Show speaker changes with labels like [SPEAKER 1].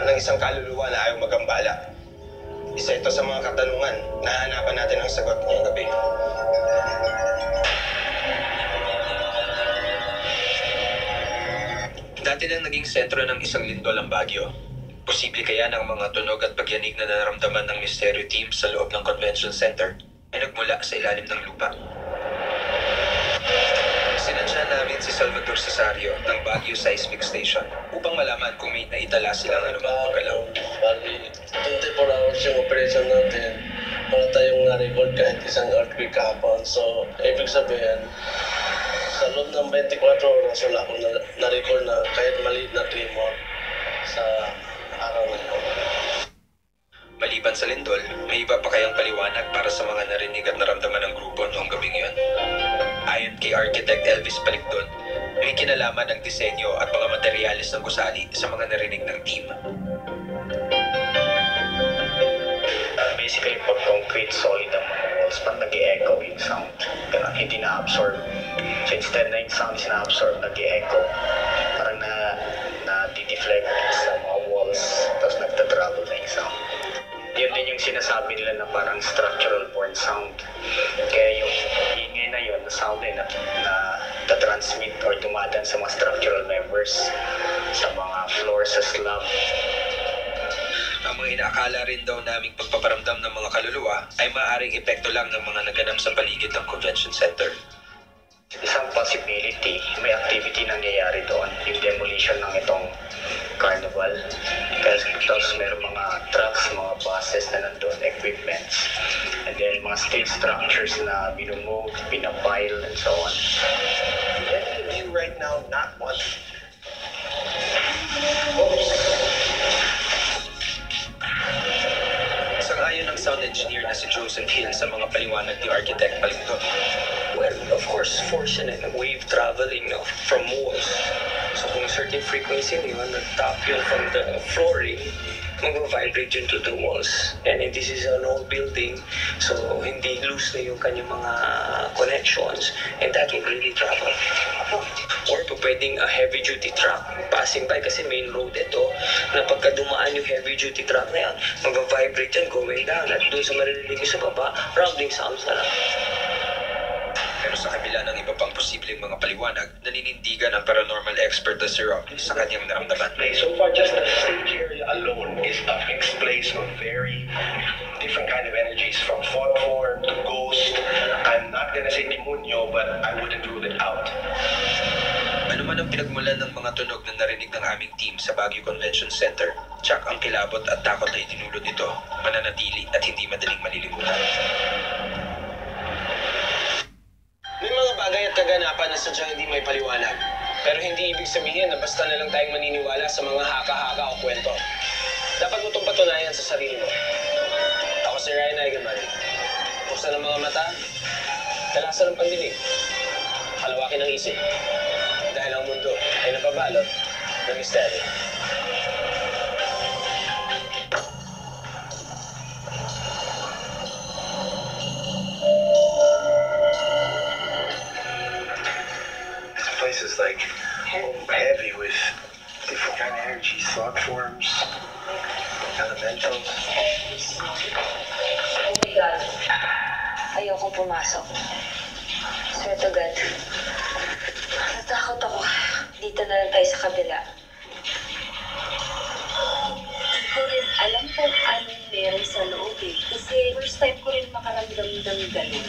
[SPEAKER 1] ng isang kaluluwa na ayaw magambala. Isa ito sa mga katanungan na hanapan natin ang sagot ngayong gabi. Dati nang naging sentro ng isang lindol ang Baguio. Posible kaya ng mga tunog at pagyanig na nararamdaman ng Misteryo Team sa loob ng Convention Center ay nagmula sa ilalim ng lupa. Sinadya namin si Salvador Cesario ng Baguio Seismic Station upang malaman kung may naitala silang anumang paggalaw.
[SPEAKER 2] Bali, 24 hours yung operation natin. Wala tayong na-record kahit isang earthquake kahapon. So, ibig sabihin, sa loob ng 24 oras, wala akong na-record na kahit maliit na tremor sa araw na yun.
[SPEAKER 1] Maliban sa lindol, may iba pa kayang paliwanag para sa mga narinig at naramdaman ng grupo noong gabing yun. Ayon kay Architect Elvis Palicdon, may kinalaman ang disenyo at mga materyales ng gusali sa mga narinig ng team.
[SPEAKER 3] Basically, pag concrete, solid ang mga walls, pag nag-e-echo yung sound, hindi na-absorb. So instead na yung sound is na-absorb, nag-e-echo, parang na-deflect sa mga walls, tapos nagta-travel na yung sound. Yun din yung sinasabi nila na parang structural born sound. Kaya yung ingay na yun, na sound na transmit or dumadaan sa mga structural members, sa mga floor, sa slab.
[SPEAKER 1] Ang mga inaakala rin daw naming pagpaparamdam ng mga kaluluwa ay maaaring epekto lang ng mga naganap sa paligid ng Convention Center.
[SPEAKER 3] Isang possibility, may activity nangyayari doon, yung demolition ng itong carnival. Tapos meron mga trucks, mga buses na nandun, equipments. And then mga steel structures na binumove, pinapile, and so on.
[SPEAKER 1] You right now not one. Sang-ayon ng sound engineer na si Joseph Hill sa mga paliwanag ni Architect Palicdon.
[SPEAKER 4] Well, of course, force and wave traveling from walls. So kung certain frequency yun, nag-tap yun from the flooring, mag-vibrate yun to the walls. And this is an old building, so hindi loose na yung kanyang mga connections, and that will really travel. Or pwedeng a heavy-duty truck passing by, kasi main road ito, na pagka dumaan yung heavy-duty truck na yan, mag-vibrate yan going down, at doon sa maririnig sa baba, rounding sounds na lang.
[SPEAKER 1] Pero sa kabila ng iba pang posibleng mga paliwanag, naninindigan ang paranormal expert na si Rob sa kanyang naramdaman.
[SPEAKER 5] So far, just the stage area alone is a mixed place of very different kind of energies, from thought form to ghost. I'm not gonna say demonyo, but I wouldn't rule it out.
[SPEAKER 1] Ano man ang pinagmulan ng mga tunog na narinig ng aming team sa Baguio Convention Center, tsak ang kilabot at takot na itinulod nito, mananatili at hindi madaling malilimutan. May mga bagay at kaganapan na sadyang hindi may paliwanag. Pero hindi ibig sabihin na basta na lang tayong maniniwala sa mga haka-haka o kwento. Dapat mo itong patunayan sa sarili mo. Ako si Ryan Eigenman. Buksan ang mga mata, talasan ang pandinig, palawakin ang isip. Dahil ang mundo ay napabalot ng misteryo.
[SPEAKER 5] Is like heavy with different kind of energies, thought forms, elementals.
[SPEAKER 6] Oh my God. Ayokong pumasok. Swear to God. Natakot ako. Dito na lang tayo sa kabila. Hindi ko rin alam kung anong meron sa loob eh. Kasi first time ko rin makaramdam ng ganun.